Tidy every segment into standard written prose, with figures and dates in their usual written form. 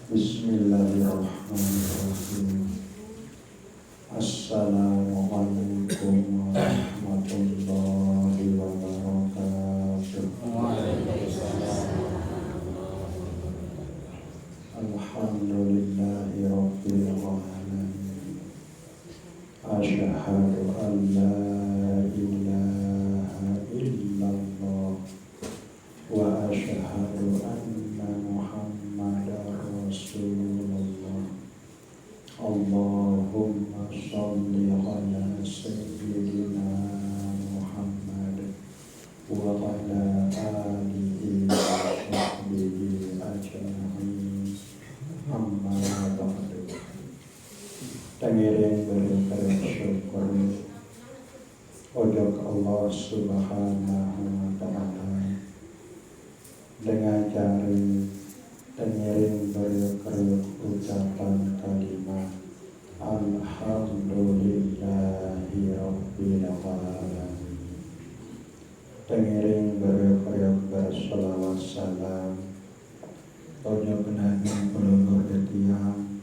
Bismillahirrahmanirrahim. Assalamualaikum warahmatullahi wabarakatuh. Alhamdulillahi rabbil alamin. Asyhadu an la ilaha illallah wa asyhadu anna Muhammadar Rasulullah. Allahumma sholli ala sayyidina Muhammad wa ala alihi wa sahbihi ajma'in. Amma ba'du. Tangiring bersyukur ojok Allah Subhanahu wa ta'ala dengan cara tangiring bersyukur ucapan kalimat Alhamdulillahi rabbil alamin. Tangiring bersyukur bersalawat salam ojok Nabi peluluh detiam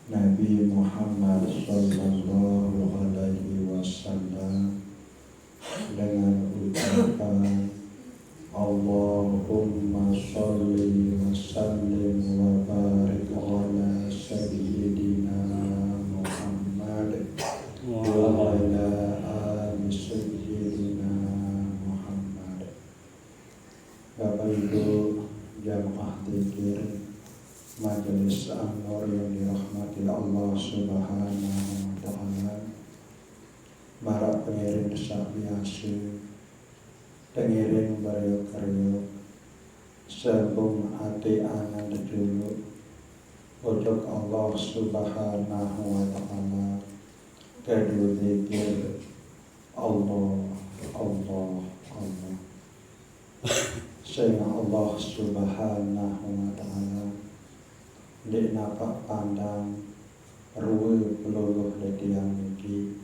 Nabi Muhammad sallallahu alaihi wasallam dengan ucapan Allahumma sholli wa sallim wa barik ala sayyidina Muhammad wa ala ali sayyidina Muhammad. Bapak Ibu jamaah dzikir Majelis An-Nur yang dirahmati Allah Subhanahu wa ta'ala, para pengiring sabiasi, pengiring baryok-baryok, sebung hati angan dulu, ojok Allah Subhanahu wa ta'ala, kedua zikir Allah, Allah, Allah. Sehingga Allah Subhanahu wa ta'ala di napak pandang ruwe peluluh detiang niki,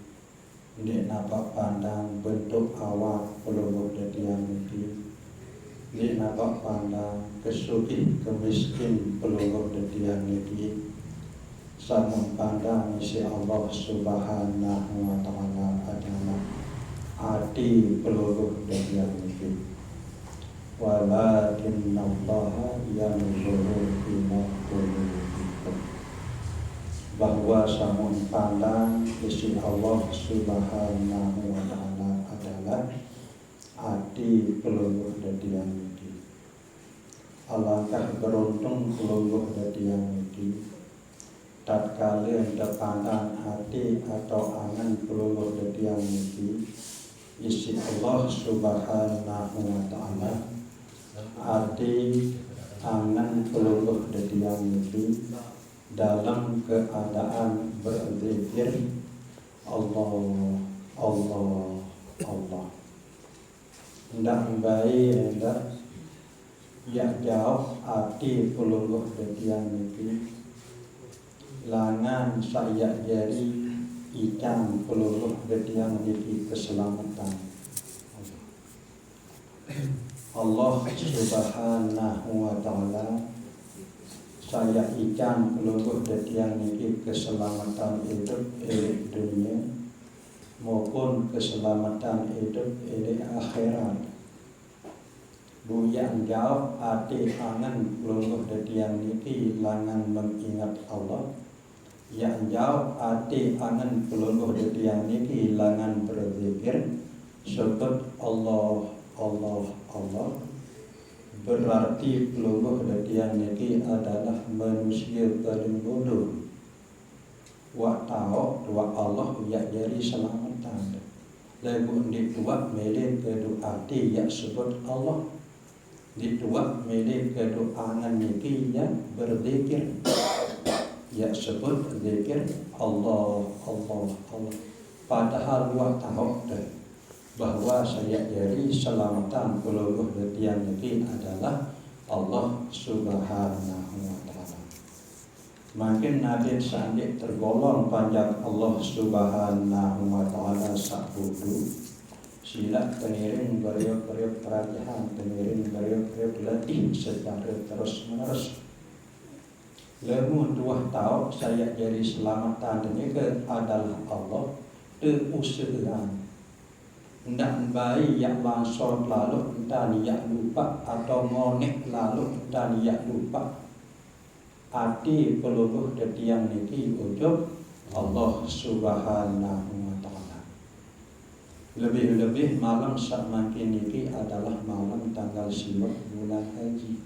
di napak pandang bentuk awak peluluh detiang niki, di napak pandang kesugih kemiskin peluluh detiang niki, sampun pandang isi Allah Subhanahu wa ta'ala adalah hati peluluh detiang niki. Walakinnallaha yanzuru ila qulubikum, bahwa samun pandang isi Allah Subhanahu wa ta'ala adalah hati peluluh dadian niki. Alangkah beruntung peluluh dadian niki tatkala hendak pandang hati atau angan peluluh dadian niki isi Allah Subhanahu wa ta'ala, arti angan peluluh dadiang niki dalam keadaan berzikir Allah, Allah, Allah. Hendak baik, hendak ya jauh arti peluluh dadiang niki langan saya jari ikan peluluh dadiang niki keselamatan Allah Subhanahu wa ta'ala, saya ikan peluluh dadiang niki keselamatan hidup dunia maupun keselamatan hidup akhirat. Buyang jauh hati angan peluluh dadiang niki langan mengingat Allah, yang jauh hati angan peluluh dadiang niki langan berzikir sebut Allah, Allah, Allah. Berarti peluluh dadian niki adalah manusia paling bodoh. Wa ta'ok dua Allah ya jadi selamatan. Lagu dua milik kedua hati ya sebut Allah. Di dua milik kedua angan niki ya berzikir. Ya sebut zikir Allah, Allah, Allah. Padahal wa ta'ok bahwa saya jadi selamatan peluluh dadian niki adalah Allah Subhanahu wa ta'ala. Makin Nabi Sandi tergolong panjang Allah Subhanahu wa ta'ala sabudu, sila pengiring beriuk-beriuk perhatian, pengiring beriuk-beriuk latih secara terus menerus. Lemu tuah tahu saya jadi selamatan ini ke adalah Allah te usahaan. Ndak baik yang langsung lalu dan yang lupa atau ngonek lalu dan yang lupa. Ati peluruh detiang niki ujub Allah Subhanahu wa taala. Lebih-lebih malam semakin niki adalah malam tanggal siwak bulan haji.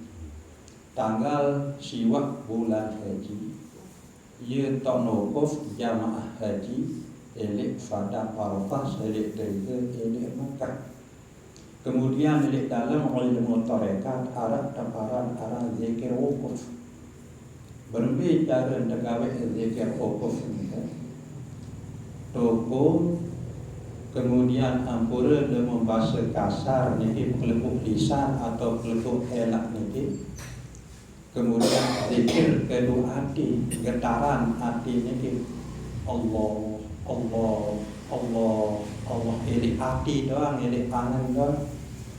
Tanggal siwak bulan haji. Ia tonokuf jamaah haji elik pada Arafah selik dari elik Makkah. Kemudian elik dalam ilmu tarekat arah taparan arah zikir wukuf. Berbicara dengan zikir wukuf ini. Toko kemudian ampura dengan bahasa kasar niki pelupuk lisan atau pelupuk elak niki. Kemudian zikir kedua hati, getaran hati niki Allah, Allah, Allah, Allah. Ini hati doang, ini tangan doang.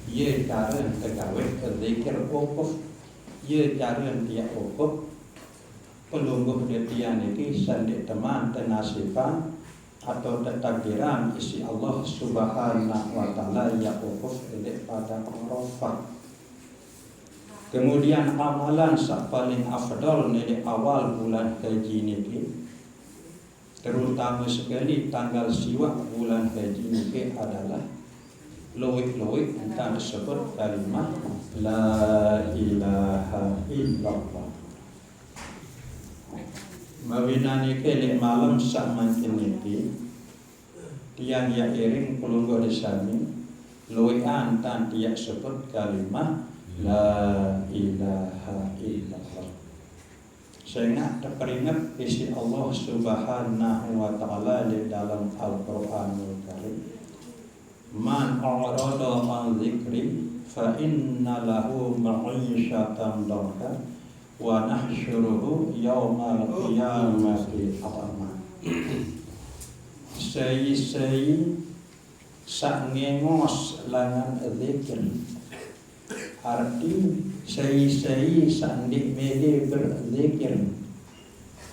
Ia cara tegawe zikir wukuf. Ia cara dia wukuf. Pelungguh dia niki sandik teman tenasipan atau takdiran isi Allah Subhanahu wa taala ya wukuf ini pada Arafah. Kemudian amalan sak paling afdal nilai awal bulan haji niki, terutama sekali tanggal siwak bulan haji niki adalah loik-loik entah disebut kalimat la ilaha illallah. Mawina niki lek malam sak mancin niki tiang ya iring pelungguh disami loian tan tiak sebut kalimat la ilaha illallah. Saya teringat isi Allah Subhanahu wa taala di dalam Al-Qur'anul Karim. Man a'rada an dzikri fa inna lahu ma'isyatan dhanka wa nahsyuruhu yaumal qiyamati a'ma. Sei sak ngengos langan zikir. Arti sei sandik mele berzikir.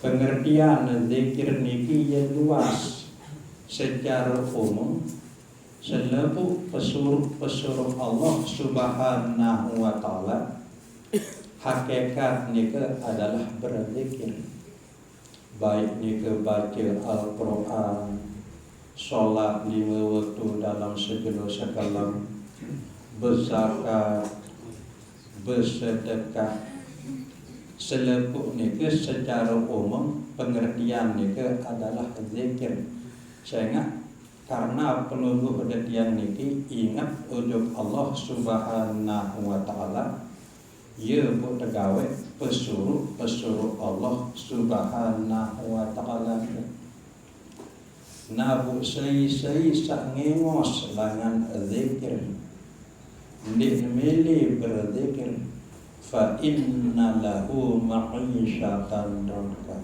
Pengertian zikir niki yang luas secara umum. Selebu pesuruh Allah Subhanahu wa taala. Hakikat nika adalah berzikir. Baik nika baca Al-Quran, solat 5 waktu dalam segala sekalam, berzakat, bersedekah. Selepuk nika secara umum pengertian nika adalah zikir. Saya ingat karena pelungguh detian niki ingat ujub Allah Subhanahu wa taala. Ia buat tegawe pesuruh Allah Subhanahu wa taala. Nabu sei sak ngengos langan zikir. Ndik mili berzikir fa inna lahu ma'isyatan dhanka.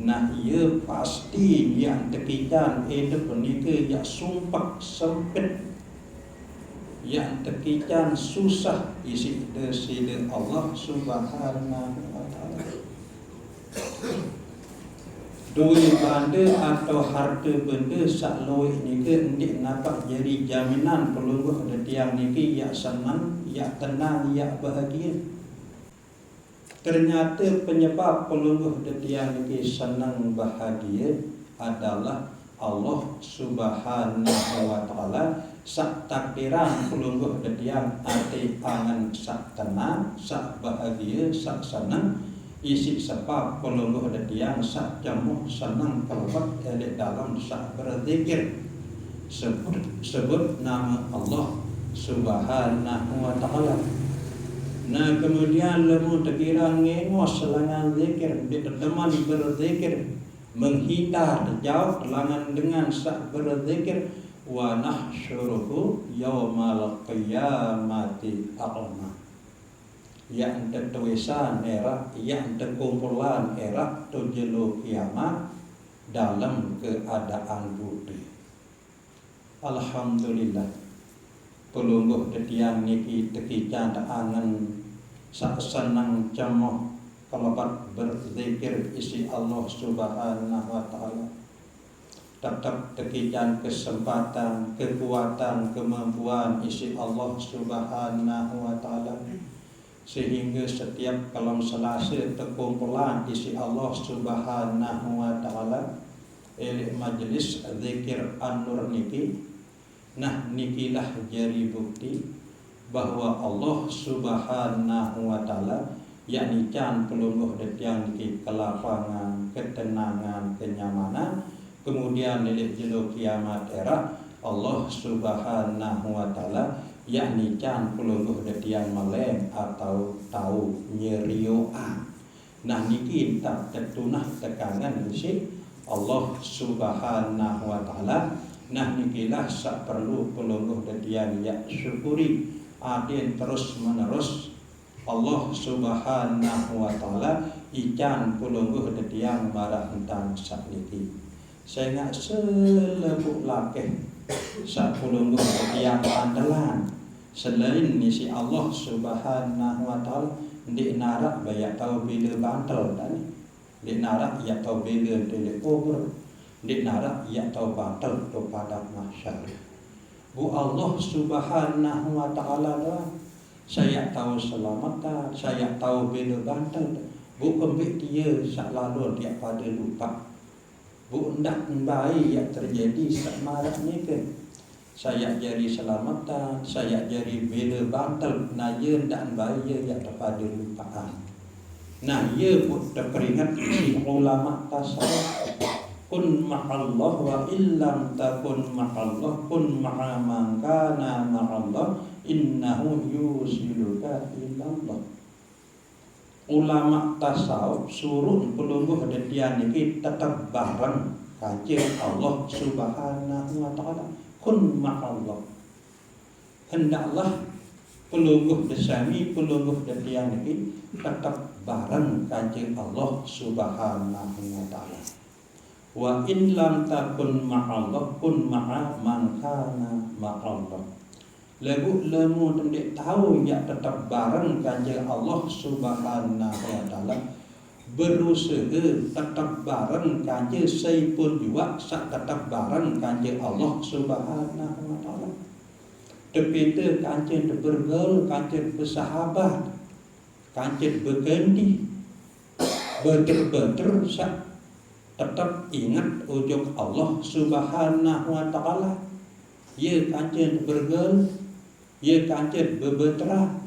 Nah ia pasti yang tekitan hidup nika yang sumpah sempit, yang tekitan susah isi desida Allah Subhanahu wa taala. Duit benda atau harta benda sak loih nika ndik nampak jadi jaminan pelungguh tiang niki ya senang, ya tenang, ya bahagia. Ternyata penyebab pelungguh tiang niki senang bahagia adalah Allah Subhanahu wa taala sak takdiran pelungguh tiang ati angan sak tenang, sak bahagia, sak senang. Isi sebab pelungguh tiang sak jamuh senang kelewat dalam sak berzikir sebut nama Allah Subhanahu wa taala. Nah kemudian lemu terkira ngengos selangan zikir, diteman berzikir, menghindar jauh langan dengan sak berzikir. Wa nahsyuruhu yaumal qiyamati a'ma. Yang tertulisan era, yang terkumpulan era tujelu kiamat dalam keadaan putih. Alhamdulillah. Pelungguh tetiang niki tekican angan sak senang cemoh kelebat berzikir isi Allah Subhanahu wa taala. Tetap tekijan kesempatan, kekuatan, kemampuan isi Allah Subhanahu wa taala. Sehingga setiap kalam selasa terkumpulan isi Allah Subhanahu wa taala oleh majlis zikir an-nur niki. Nah nikilah jari bukti bahwa Allah Subhanahu wa taala yakni can pelungguh detiang niki kelapangan, ketenangan, kenyamanan. Kemudian oleh jelo kiamat era Allah Subhanahu wa taala yakni can pelungguh detiang meleng atau tahu nyerioan. Nah niki tak tertunah tekanan isi Allah Subhanahu wa taala. Nah nikilah sak perlu pelungguh detiang ya syukuri adin terus menerus Allah Subhanahu wa taala ican pelungguh detiang marah tentang sak niki. Saya ingat selebuk lakeh sak pelungguh detiang andalan selain isi Allah Subhanahu wa taala di narak banyak tahu bila bantal dan di narak ia tahu bila dia kubur, di narak ia tahu bantal tu pada mahsyar. Bu Allah Subhanahu wa taala dah saya tahu selamatan, saya tahu bila bantal. Bu kembik dia sak lalu dia pada lupa. Bu ndak baik yang terjadi sak marak ni ke. Saya jari selamatan, saya jari bila bantal, nah ia ndak baik yang terpada lupaan. Nah ia pun terperingat si ulama tasawuf. Kun ma'allah wa illam takun ma'allah kun ma'a man kana ma'allah innahu yusiluka ilallah. Ulama tasawuf suruh pelungguh detian niki tetap bareng kanjeng Allah Subhanahu wa taala. Kun ma'allah. Hendaklah pelungguh desami pelungguh detian niki tetap bareng kanjeng Allah Subhanahu wa taala. Wa in lam takun ma'allah kun ma'a man kana ma'allah. Lagu lemu tendik tahu ya tetap bareng kanjeng Allah Subhanahu wa taala. Berusaha tetap bareng kanjeng saya pun juga sak tetap bareng kanjeng Allah Subhanahu wa taala. Tepita kanjeng bergaul, kanjeng bersahabat, kanjeng berganti, betul-betul sak tetap ingat ujung Allah Subhanahu wa taala. Ya kanjeng bergaul, ya kanjeng berbetra.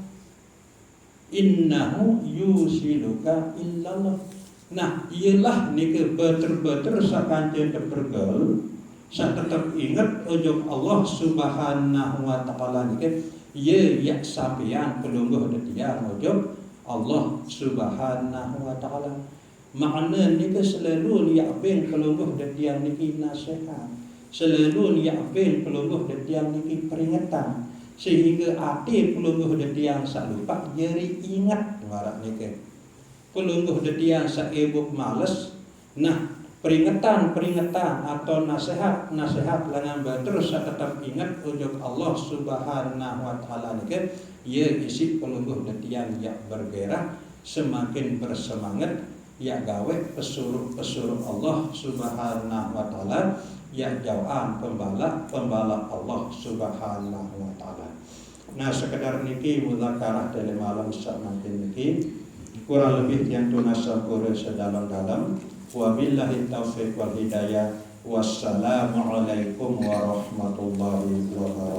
Innahu yusiluka illallah. Nah, ialah nika betul-betul sak kanjeng bergaul, sak tetap ingat ujung Allah Subhanahu wa taala nika. Ya ya sampeyan pelungguh detiang ujung Allah Subhanahu wa taala. Makna nika selalu liapin pelungguh detiang niki nasihat. Selalu liapin pelungguh detiang niki peringatan. Sehingga hati pelungguh detiang sak lupa jeri ingat ngarak nika. Pelungguh detiang sak ebuk males. Nah, peringatan-peringatan atau nasihat-nasihat langan batur sak tetap ingat ujung Allah Subhanahu wa taala nika. Ya isi pelungguh detiang yang bergerak semakin bersemangat ya gawe pesuruh Allah Subhanahu wa taala ya jauhan pembalap Allah Subhanahu wa taala. Nah sekedar niki muzakarah dalam malam semakin niki kurang lebih yang tunasabur sedalam-dalam. Wabillahi taufiq wal hidayah. Wassalamualaikum warahmatullahi wabarakatuh.